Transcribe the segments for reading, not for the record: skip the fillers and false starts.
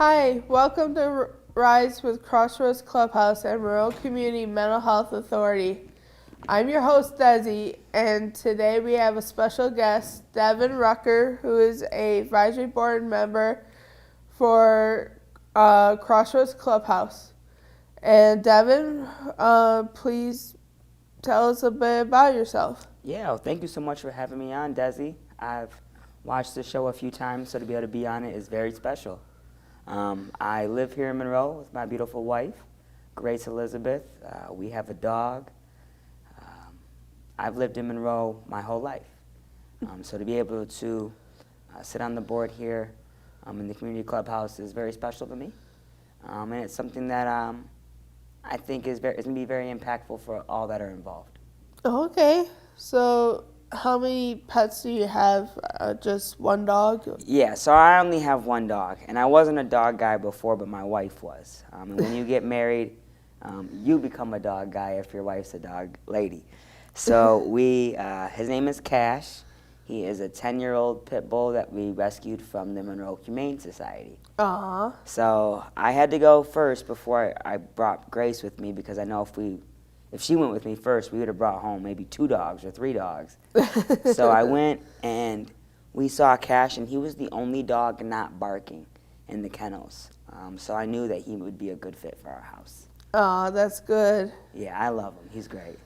Hi, welcome to Rise with Crossroads Clubhouse and Rural Community Mental Health Authority. I'm your host, Desi, and today we have a special guest, Devon Rucker, who is a advisory board member for Crossroads Clubhouse. And Devon, please tell us a bit about yourself. Yeah, well, thank you so much for having me on, Desi. I've watched the show a few times, so to be able to be on it is very special. I live here in Monroe with my beautiful wife, Grace Elizabeth. We have a dog. I've lived in Monroe my whole life. So to be able to sit on the board here in the community clubhouse is very special to me. And it's something that I think is going to be very impactful for all that are involved. Okay, so how many pets do you have? Just one dog? Yeah, so I only have one dog, and I wasn't a dog guy before, but my wife was. And when you get married, you become a dog guy if your wife's a dog lady. So his name is Cash. He is a 10-year-old pit bull that we rescued from the Monroe Humane Society. Aww. So I had to go first before I brought Grace with me, because I know if she went with me first, we would have brought home maybe 2 dogs or 3 dogs. So I went and we saw Cash, and he was the only dog not barking in the kennels. So I knew that he would be a good fit for our house. Aw, that's good. Yeah, I love him. He's great.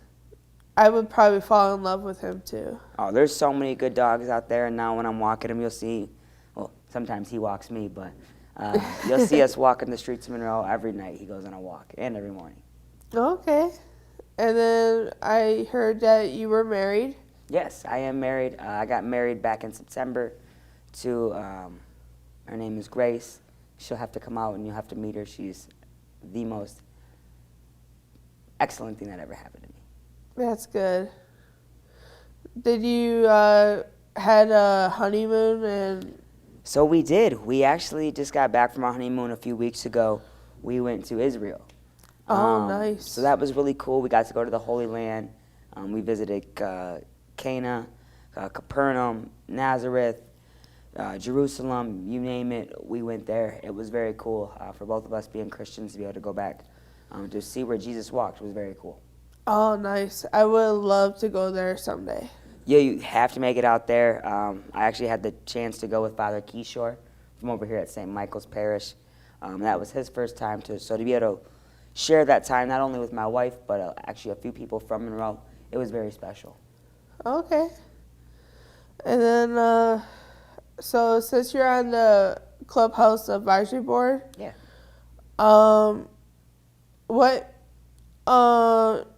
I would probably fall in love with him too. Oh, there's so many good dogs out there, and now when I'm walking him, you'll see, well, sometimes he walks me, but you'll see us walking the streets of Monroe every night. He goes on a walk, and every morning. Okay. And then I heard that you were married. Yes, I am married. I got married back in September to, her name is Grace. She'll have to come out and you'll have to meet her. She's the most excellent thing that ever happened to me. That's good. Did you had a honeymoon and? So we did. We actually just got back from our honeymoon a few weeks ago. We went to Israel. Oh, nice. So that was really cool. We got to go to the Holy Land. We visited Cana, Capernaum, Nazareth, Jerusalem, you name it, we went there. It was very cool for both of us being Christians to be able to go back to see where Jesus walked. It was very cool. Oh, nice. I would love to go there someday. Yeah, you have to make it out there. I actually had the chance to go with Father Keyshore from over here at St. Michael's Parish. That was his first time, so to be able to share that time not only with my wife, but actually a few people from Monroe, it was very special. Okay. And then, so since you're on the Clubhouse Advisory Board, yeah. What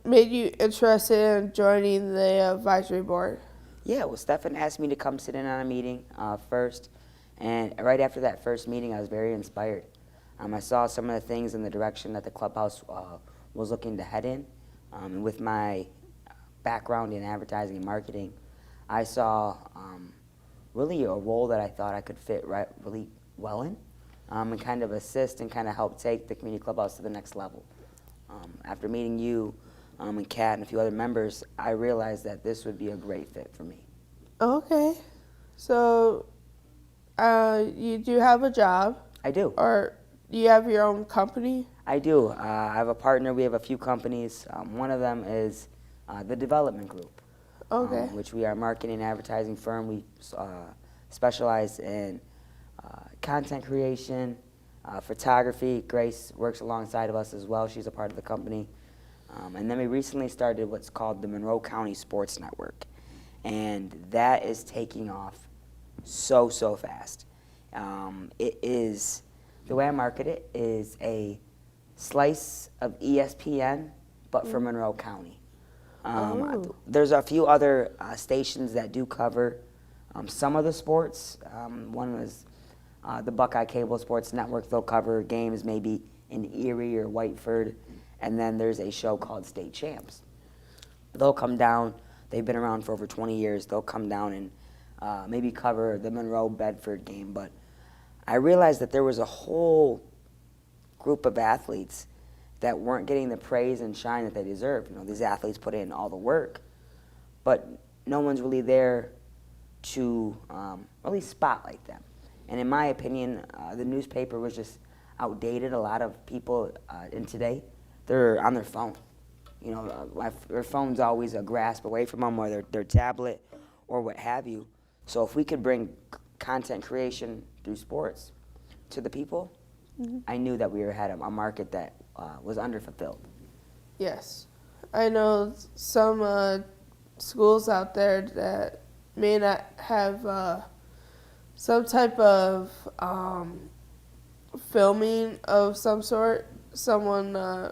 made you interested in joining the advisory board? Yeah, well, Stefan asked me to come sit in on a meeting first, and right after that first meeting, I was very inspired. I saw some of the things in the direction that the clubhouse was looking to head in, and with my background in advertising and marketing, I saw really a role that I thought I could fit really well in, and kind of assist and kind of help take the community clubhouse to the next level. After meeting you and Kat and a few other members, I realized that this would be a great fit for me. Okay. So you do have a job? I do. Or you have your own company? I do. I have a partner. We have a few companies. One of them is the Development Group, okay. Which we are a marketing and advertising firm. We specialize in content creation, photography. Grace works alongside of us as well. She's a part of the company. And then we recently started what's called the Monroe County Sports Network. And that is taking off so fast. It is, the way I market it is a slice of ESPN, but for Monroe County. There's a few other stations that do cover some of the sports. One is the Buckeye Cable Sports Network. They'll cover games maybe in Erie or Whiteford. And then there's a show called State Champs. They'll come down. They've been around for over 20 years. They'll come down and maybe cover the Monroe-Bedford game. But I realized that there was a whole group of athletes that weren't getting the praise and shine that they deserved. You know, these athletes put in all the work, but no one's really there to really spotlight them. And in my opinion, the newspaper was just outdated. A lot of people in today, they're on their phone. You know, their phone's always a grasp away from them, or their tablet, or what have you. So if we could bring content creation through sports to the people, I knew that we had a market that was underfulfilled. Yes. I know some schools out there that may not have some type of filming of some sort, someone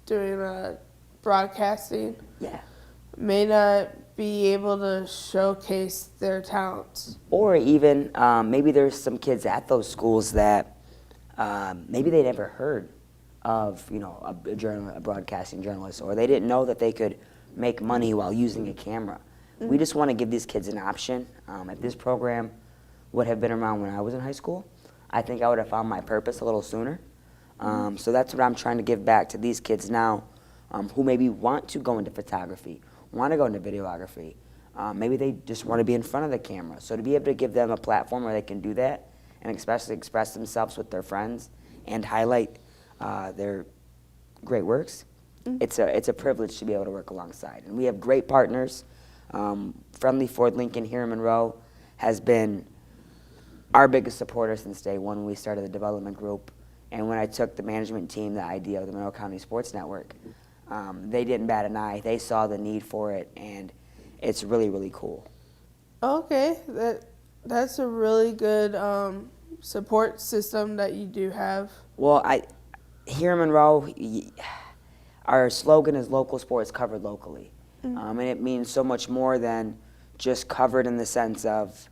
doing broadcasting, Yeah. may not be able to showcase their talents. Or even maybe there's some kids at those schools that maybe they never heard of, you know, a broadcasting journalist, or they didn't know that they could make money while using a camera. We just want to give these kids an option. If this program would have been around when I was in high school, I think I would have found my purpose a little sooner. So that's what I'm trying to give back to these kids now, who maybe want to go into photography, want to go into videography. Maybe they just want to be in front of the camera. So to be able to give them a platform where they can do that, and especially express themselves with their friends and highlight their great works, it's a privilege to be able to work alongside. And we have great partners. Friendly Ford Lincoln here in Monroe has been our biggest supporter since day one when we started the development group. And when I took the management team the idea of the Monroe County Sports Network, they didn't bat an eye. They saw the need for it, and it's really, really cool. Okay, that's a really good support system that you do have. Well, here in Monroe, our slogan is local sports covered locally. And it means so much more than just covered in the sense of,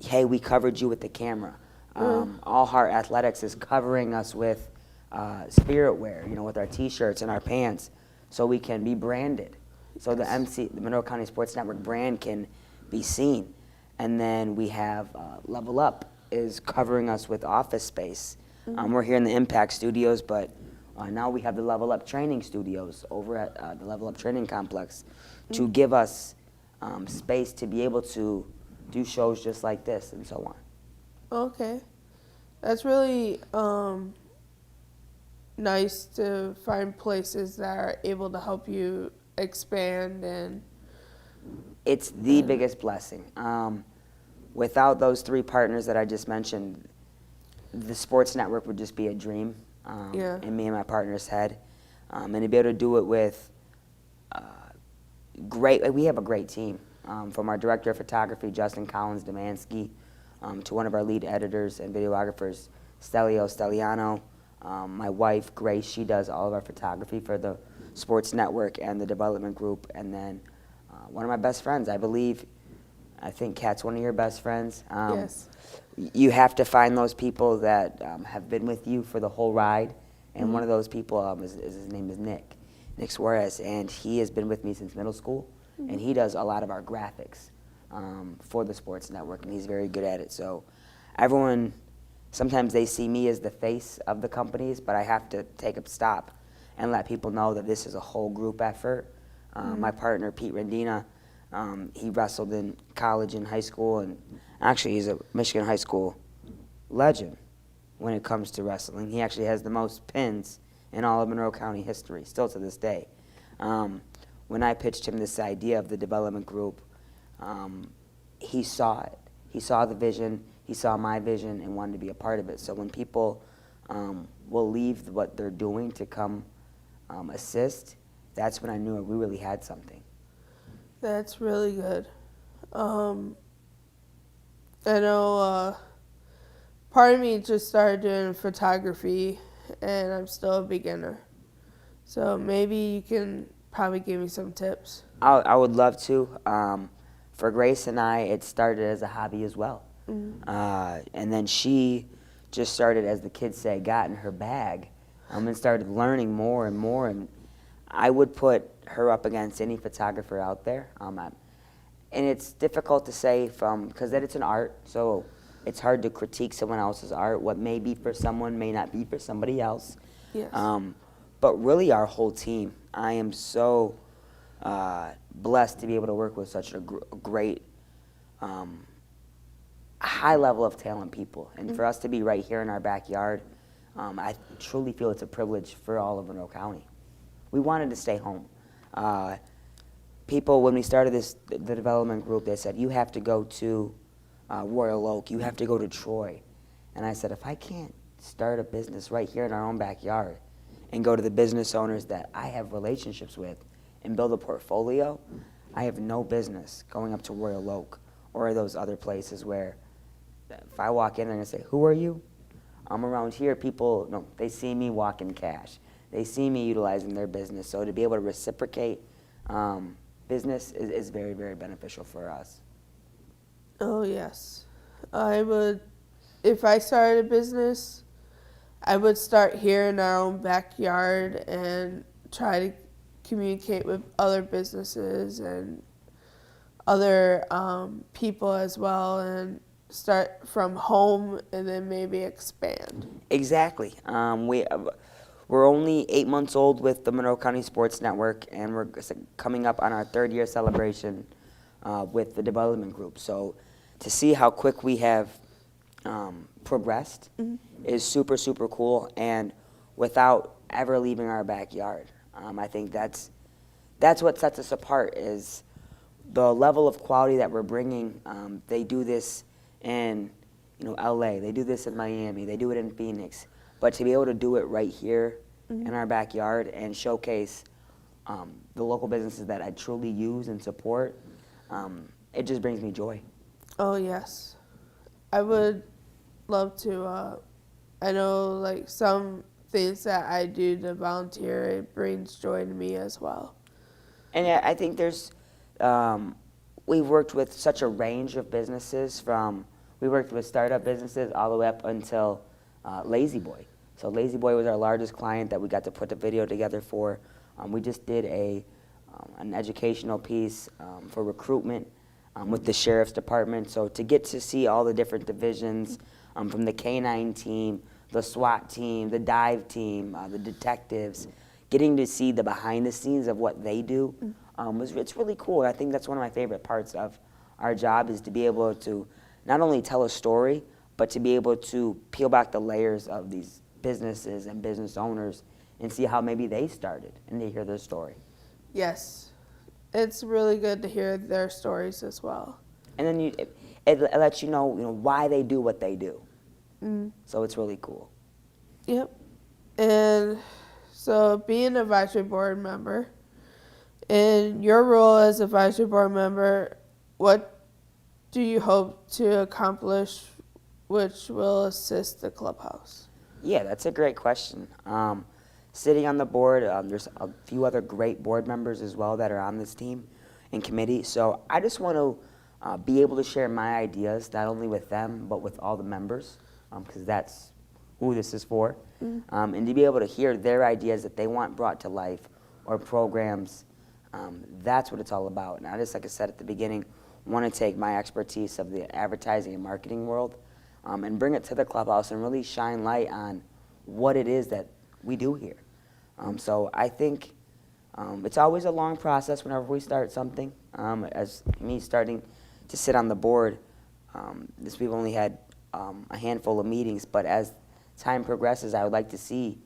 hey, we covered you with the camera. All Heart Athletics is covering us with spirit wear, you know, with our T-shirts and our pants, so we can be branded. So the Monroe County Sports Network brand can be seen. And then we have Level Up is covering us with office space. We're here in the Impact Studios, but now we have the Level Up Training Studios over at the Level Up Training Complex to give us space to be able to do shows just like this and so on. Okay. That's really nice to find places that are able to help you expand. And it's the biggest blessing. Without those three partners that I just mentioned, the sports network would just be a dream in me and my partner's head. And to be able to do it with we have a great team. From our director of photography, Justin Collins-Demansky, to one of our lead editors and videographers, Stelio Stelliano. My wife, Grace, she does all of our photography for the sports network and the development group. And then one of my best friends, I think Kat's one of your best friends. yes. You have to find those people that have been with you for the whole ride. And one of those people, his name is Nick Suarez, and he has been with me since middle school. And he does a lot of our graphics for the sports network, and he's very good at it. So everyone, sometimes they see me as the face of the companies, but I have to take a stop and let people know that this is a whole group effort. My partner, Pete Rendina, he wrestled in college and high school, and actually he's a Michigan high school legend when it comes to wrestling. He actually has the most pins in all of Monroe County history, still to this day. When I pitched him this idea of the development group, he saw it. He saw the vision, he saw my vision, and wanted to be a part of it. So when people will leave what they're doing to come assist, that's when I knew we really had something. That's really good. I know part of me just started doing photography, and I'm still a beginner. So maybe you can probably give me some tips. I would love to. For Grace and I, it started as a hobby as well. And then she just started, as the kids say, got in her bag and started learning more and more. And I would put her up against any photographer out there. And it's difficult to say because that it's an art, so it's hard to critique someone else's art. What may be for someone may not be for somebody else. Yes. But really our whole team, I am so blessed to be able to work with such a great, high level of talent people. And for us to be right here in our backyard, I truly feel it's a privilege for all of Monroe County. We wanted to stay home. People, when we started the development group, they said, you have to go to Royal Oak, you have to go to Troy. And I said, if I can't start a business right here in our own backyard and go to the business owners that I have relationships with and build a portfolio, I have no business going up to Royal Oak or those other places where if I walk in and say, who are you? I'm around here, people, no, they see me walking cash. They see me utilizing their business. So to be able to reciprocate business is very, very beneficial for us. Oh, yes. I would, if I started a business, I would start here in our own backyard and try to communicate with other businesses and other people as well, and start from home and then maybe expand. Exactly. We're only 8 months old with the Monroe County Sports Network, and we're coming up on our 3rd year celebration with the development group. So to see how quick we have progressed is super, super cool, and without ever leaving our backyard. I think that's what sets us apart, is the level of quality that we're bringing. They do this in LA, they do this in Miami, they do it in Phoenix, but to be able to do it right here in our backyard and showcase the local businesses that I truly use and support, it just brings me joy. Oh, yes. I would love to, I know like some things that I do to volunteer, it brings joy to me as well. And yeah, I think we've worked with such a range of businesses. We worked with startup businesses all the way up until Lazy Boy. So Lazy Boy was our largest client that we got to put the video together for. We just did an educational piece for recruitment with the Sheriff's Department. So to get to see all the different divisions from the K-9 team, the SWAT team, the dive team, the detectives, getting to see the behind the scenes of what they do, it's really cool. I think that's one of my favorite parts of our job, is to be able to not only tell a story, but to be able to peel back the layers of these businesses and business owners and see how maybe they started and to hear their story. Yes. It's really good to hear their stories as well. And then it lets you know why they do what they do. So it's really cool. Yep. And so being an advisory board member, in your role as advisory board member, what do you hope to accomplish which will assist the clubhouse? Yeah, that's a great question. Sitting on the board, there's a few other great board members as well that are on this team and committee. So I just want to be able to share my ideas, not only with them, but with all the members, because that's who this is for. And to be able to hear their ideas that they want brought to life, or programs, that's what it's all about. And I just, like I said at the beginning, want to take my expertise of the advertising and marketing world and bring it to the clubhouse and really shine light on what it is that we do here. So I think it's always a long process whenever we start something. As me starting to sit on the board, we've only had a handful of meetings, but as time progresses, I would like to see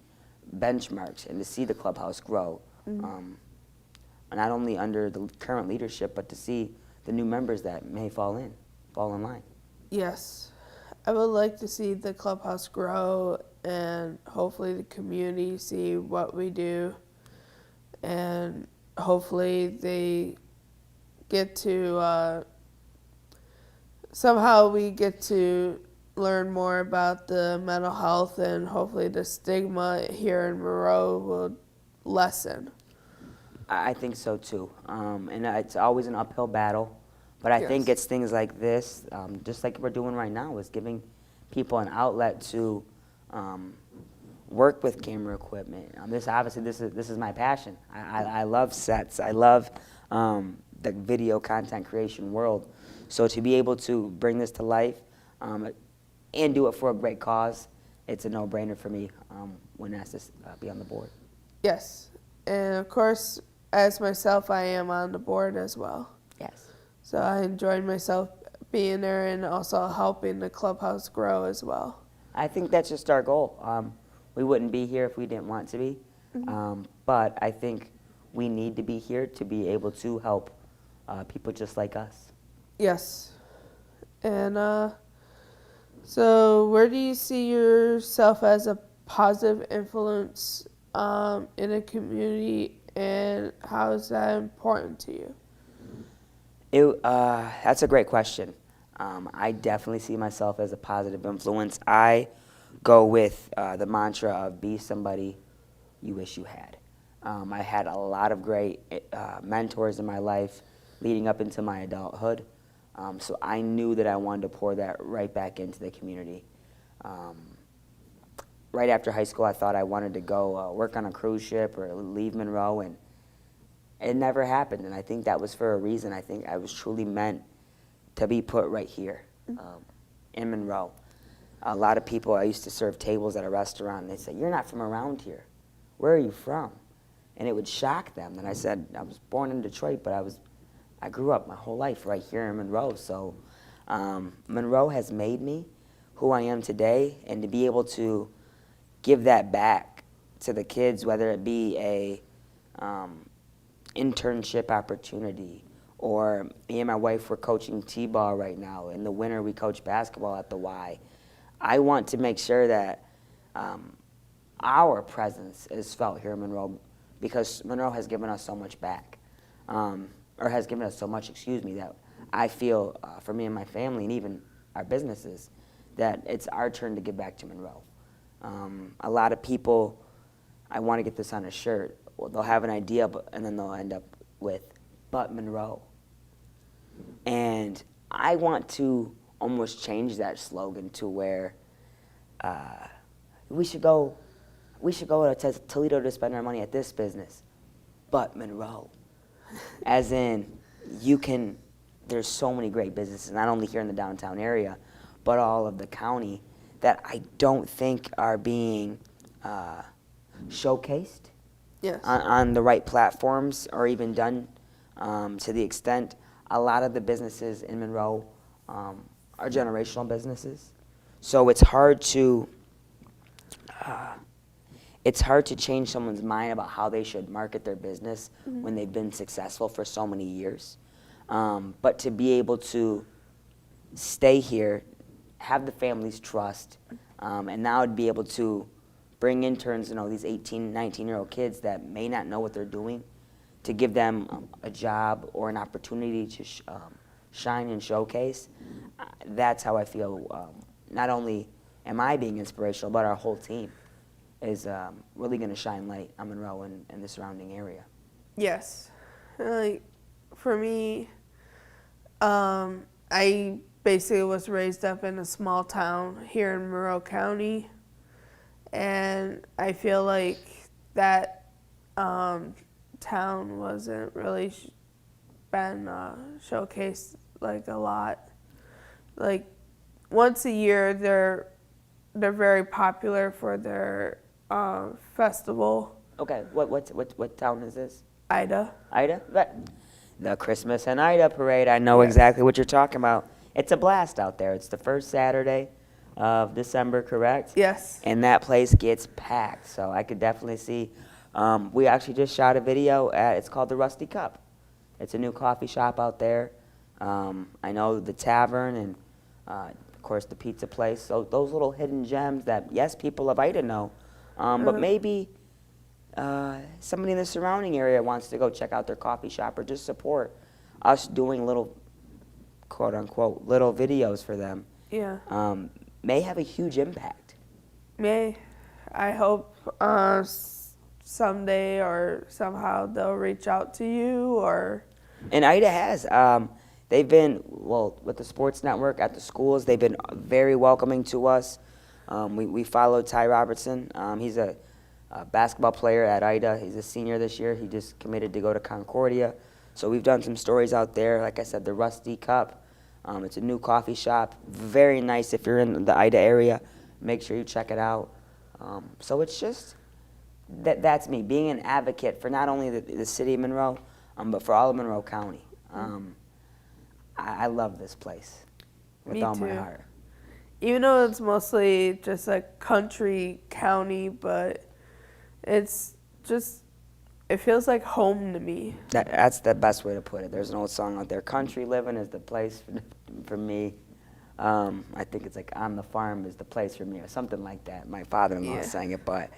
benchmarks and to see the clubhouse grow. Not only under the current leadership, but to see the new members that may fall in line. Yes. I would like to see the clubhouse grow, and hopefully the community see what we do, and hopefully they get to, somehow we get to learn more about the mental health, and hopefully the stigma here in Monroe will lessen. I think so too. And it's always an uphill battle. But I think it's things like this, just like we're doing right now, is giving people an outlet to work with camera equipment. This is my passion. I love sets. I love the video content creation world. So to be able to bring this to life and do it for a great cause, it's a no-brainer for me when asked to be on the board. Yes. And of course, as myself, I am on the board as well. Yes. So I enjoyed myself being there and also helping the clubhouse grow as well. I think that's just our goal. we wouldn't be here if we didn't want to be. But I think we need to be here to be able to help people just like us. Yes. And so where do you see yourself as a positive influence in a community, and how is that important to you? That's a great question. I definitely see myself as a positive influence. I go with the mantra of be somebody you wish you had. I had a lot of great mentors in my life leading up into my adulthood. So I knew that I wanted to pour that right back into the community. Right after high school, I thought I wanted to go work on a cruise ship or leave Monroe, and it never happened. And I think that was for a reason. I think I was truly meant to be put right here in Monroe. A lot of people, I used to serve tables at a restaurant, and they'd say, "You're not from around here. Where are you from?" And it would shock them. And I said, I was born in Detroit, but I grew up my whole life right here in Monroe. So Monroe has made me who I am today, and to be able to give that back to the kids, whether it be a internship opportunity, or me and my wife, we're coaching T-ball right now. In the winter, we coach basketball at the Y. I want to make sure that our presence is felt here in Monroe, because Monroe has given us so much back, or has given us so much, that I feel for me and my family, and even our businesses, that it's our turn to give back to Monroe. A lot of people, I want to get this on a shirt, well, they'll have an idea, and then they'll end up with, "But Monroe." And I want to almost change that slogan to where we should go to Toledo to spend our money at this business, but Monroe. As in, there's so many great businesses, not only here in the downtown area, but all of the county, that I don't think are being showcased on the right platforms, or even done to the extent. A lot of the businesses in Monroe are generational businesses. So it's hard to change someone's mind about how they should market their business when they've been successful for so many years. But to be able to stay here, have the family's trust, and now to be able to bring interns, these 18, 19-year-old kids that may not know what they're doing, to give them a job or an opportunity to shine and showcase. That's how I feel. Not only am I being inspirational, but our whole team is really going to shine light on Monroe and the surrounding area. Yes. For me, I basically was raised up in a small town here in Monroe County, and I feel like that town wasn't really been showcased like a lot. Like once a year, they're very popular for their festival. Okay, what town is this? Ida. Ida? The Christmas and Ida parade. I know exactly what you're talking about. It's a blast out there. It's the first Saturday of December, correct? Yes. And that place gets packed. So I could definitely see. We actually just shot a video it's called the Rusty Cup. It's a new coffee shop out there. I know the tavern and, of course, the pizza place. So those little hidden gems that, yes, people of Ida know, but maybe somebody in the surrounding area wants to go check out their coffee shop or just support us doing little, quote-unquote, little videos for them. Yeah. May have a huge impact. I hope someday or somehow they'll reach out to you, or... And Ida has. They've been, with the sports network at the schools, they've been very welcoming to us. We followed Ty Robertson. He's a basketball player at Ida. He's a senior this year. He just committed to go to Concordia. So we've done some stories out there. Like I said, the Rusty Cup. It's a new coffee shop. Very nice. If you're in the Ida area, make sure you check it out. So it's just, that's me, being an advocate for not only the city of Monroe, but for all of Monroe County. I love this place with all my heart. even though it's mostly just a country county, but it's just, it feels like home to me. That's the best way to put it. There's an old song out there, country living is the place for me. I think it's like on the farm is the place for me or something like that. My father-in-law sang it, but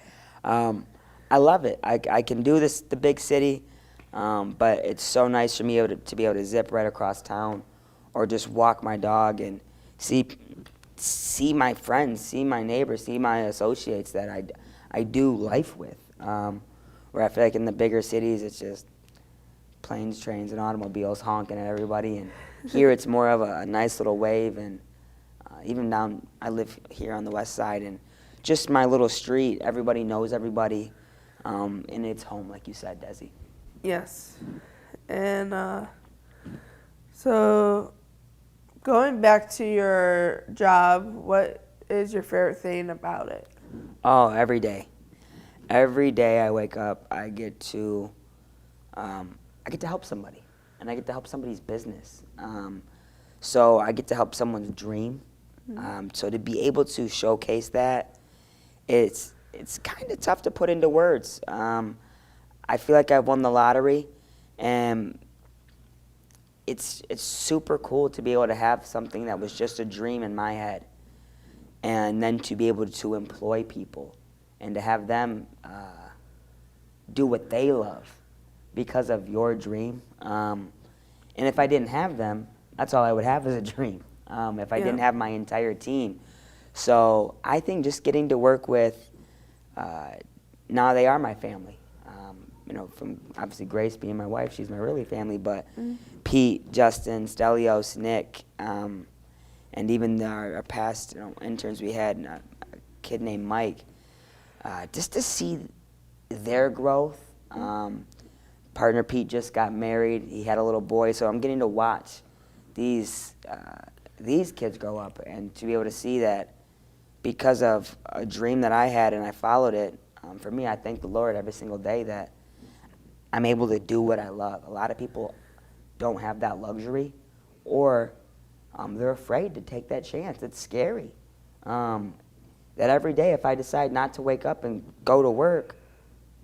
I love it. I can do this, the big city, but it's so nice for me to be able to zip right across town or just walk my dog and see my friends, see my neighbors, see my associates that I do life with. Where I feel like in the bigger cities, it's just planes, trains, and automobiles honking at everybody. And here it's more of a nice little wave. And even down, I live here on the west side, and just my little street, everybody knows everybody. And it's home, like you said, Desi. Yes. And so going back to your job, what is your favorite thing about it? Oh, every day. Every day I wake up, I get to help somebody, and I get to help somebody's business. So I get to help someone's dream. So to be able to showcase that, it's kind of tough to put into words. I feel like I've won the lottery, and it's super cool to be able to have something that was just a dream in my head, and then to be able to employ people and to have them do what they love because of your dream. And if I didn't have them, that's all I would have is a dream, if I didn't have my entire team. So I think just getting to work with, now they are my family. From obviously Grace being my wife, she's my really family, but Pete, Justin, Stelios, Nick, and even our past interns we had, a kid named Mike, just to see their growth. Partner Pete just got married. He had a little boy, so I'm getting to watch these kids grow up, and to be able to see that because of a dream that I had and I followed it. For me, I thank the Lord every single day that I'm able to do what I love. A lot of people don't have that luxury, or they're afraid to take that chance. It's scary. That every day if I decide not to wake up and go to work,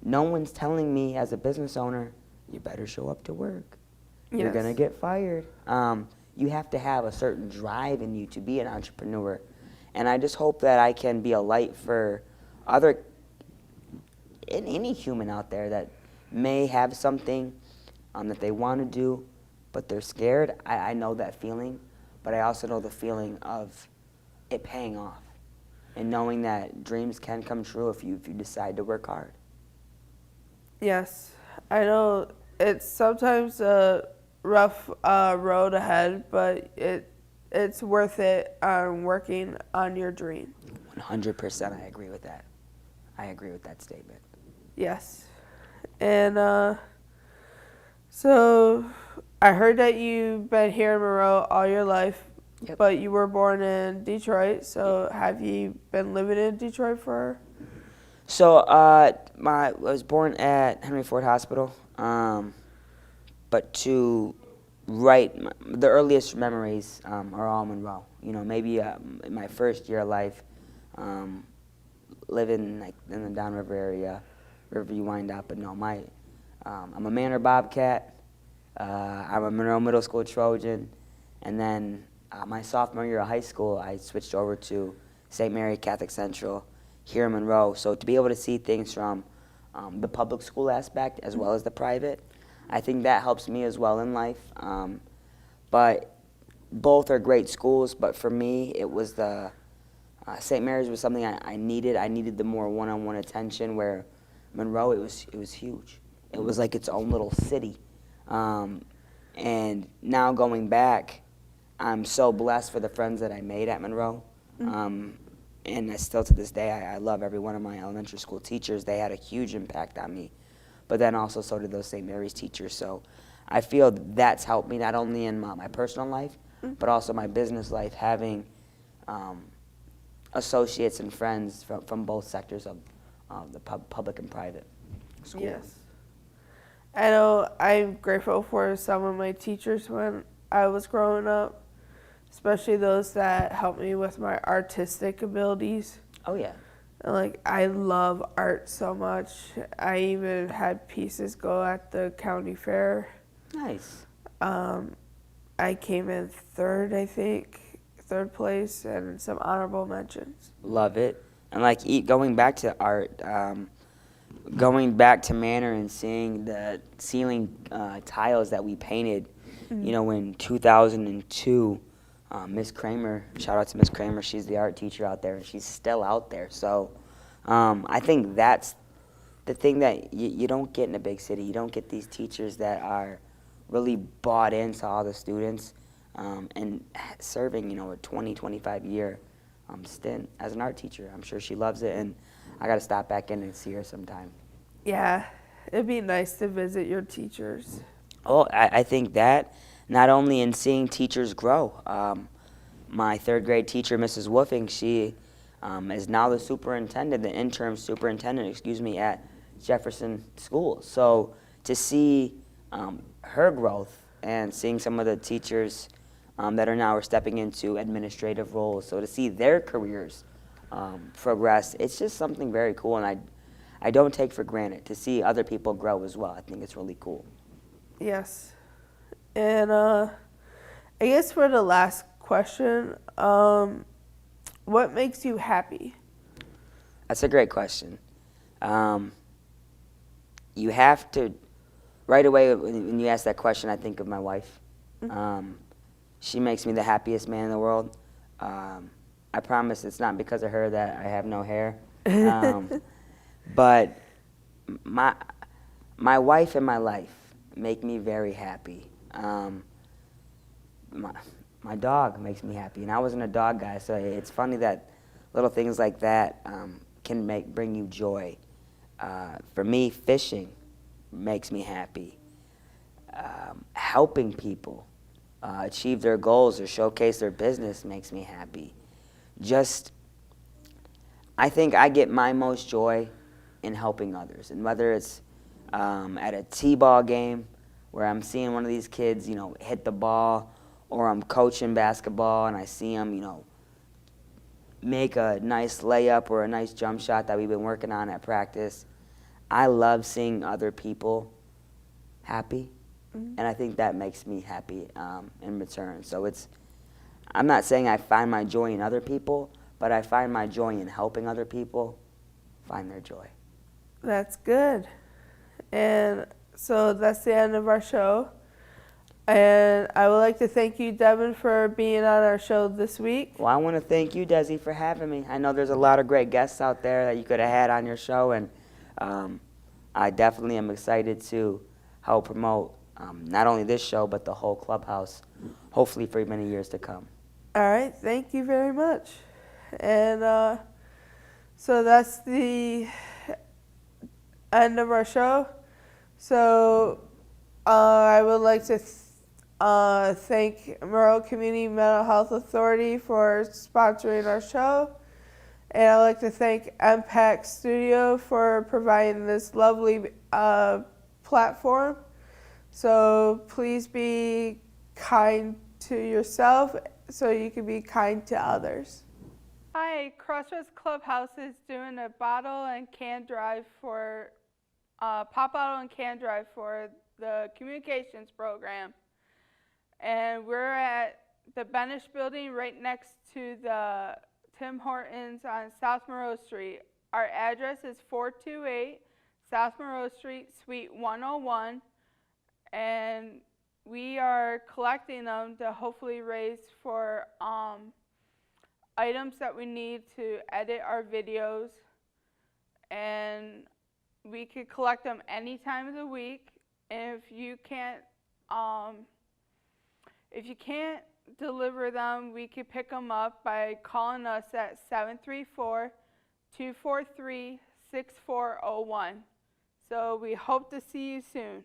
no one's telling me as a business owner, you better show up to work. You're going to get fired. You have to have a certain drive in you to be an entrepreneur. And I just hope that I can be a light for any human out there that may have something that they want to do, but they're scared. I know that feeling, but I also know the feeling of it paying off and knowing that dreams can come true if you decide to work hard. Yes, I know it's sometimes a rough road ahead, but it's worth it working on your dream. 100%, I agree with that. I agree with that statement. Yes. And so I heard that you've been here in Monroe all your life, but you were born in Detroit. So have you been living in Detroit for? So I was born at Henry Ford Hospital, but the earliest memories are all Monroe. Maybe in my first year of life, living like in the downriver area, Riverview, Wyandotte. But no, I'm a Manor Bobcat. I'm a Monroe Middle School Trojan, and then my sophomore year of high school, I switched over to St. Mary Catholic Central here in Monroe. So to be able to see things from the public school aspect as well as the private, I think that helps me as well in life. But both are great schools, but for me, it was the St. Mary's was something I needed. I needed the more one-on-one attention, where Monroe, it was huge. It was like its own little city. And now going back, I'm so blessed for the friends that I made at Monroe. And I still to this day, I love every one of my elementary school teachers. They had a huge impact on me. But then also so did those St. Mary's teachers. So I feel that's helped me not only in my personal life, but also my business life, having associates and friends from both sectors of the public and private school. Yes. I know I'm grateful for some of my teachers when I was growing up. especially those that help me with my artistic abilities. Oh, yeah. And, like, I love art so much. I even had pieces go at the county fair. Nice. I came in third, I think, third place, and some honorable mentions. Love it. And like going back to art, going back to Manor and seeing the ceiling tiles that we painted, you know, in 2002, Miss Kramer, shout out to Miss Kramer, she's the art teacher out there, and she's still out there. So I think that's the thing that you don't get in a big city. You don't get these teachers that are really bought into all the students and serving, you know, a 20, 25-year stint as an art teacher. I'm sure she loves it, and I got to stop back in and see her sometime. Yeah, it'd be nice to visit your teachers. Oh, I think that not only in seeing teachers grow. My third grade teacher, Mrs. Woofing, she is now the superintendent, the interim superintendent, at Jefferson School. So to see her growth and seeing some of the teachers that are now stepping into administrative roles, so to see their careers progress, it's just something very cool, and I don't take for granted to see other people grow as well. I think it's really cool. Yes. And I guess for the last question, what makes you happy? That's a great question. You have to, right away when you ask that question, I think of my wife. She makes me the happiest man in the world. I promise it's not because of her that I have no hair. But my wife and my life make me very happy. My dog makes me happy, and I wasn't a dog guy, so it's funny that little things like that can bring you joy. For me, fishing makes me happy. Helping people achieve their goals or showcase their business makes me happy. I think I get my most joy in helping others, and whether it's at a t-ball game where I'm seeing one of these kids, hit the ball, or I'm coaching basketball and I see them, make a nice layup or a nice jump shot that we've been working on at practice. I love seeing other people happy, and I think that makes me happy in return. So I'm not saying I find my joy in other people, but I find my joy in helping other people find their joy. That's good. And so that's the end of our show. And I would like to thank you, Devon, for being on our show this week. Well, I want to thank you, Desi, for having me. I know there's a lot of great guests out there that you could have had on your show, and I definitely am excited to help promote not only this show, but the whole clubhouse, hopefully for many years to come. All right. Thank you very much. And so that's the end of our show. So I would like to thank Monroe Community Mental Health Authority for sponsoring our show. And I'd like to thank MPAC Studio for providing this lovely platform. So please be kind to yourself so you can be kind to others. Hi, Crossroads Clubhouse is doing a bottle and can drive for pop bottle and can drive for the communications program. And we're at the Benish building right next to the Tim Hortons on South Monroe Street. Our address is 428 South Monroe Street, Suite 101. And we are collecting them to hopefully raise for items that we need to edit our videos. And we could collect them any time of the week. And if you can't deliver them, we could pick them up by calling us at 734-243-6401. So we hope to see you soon.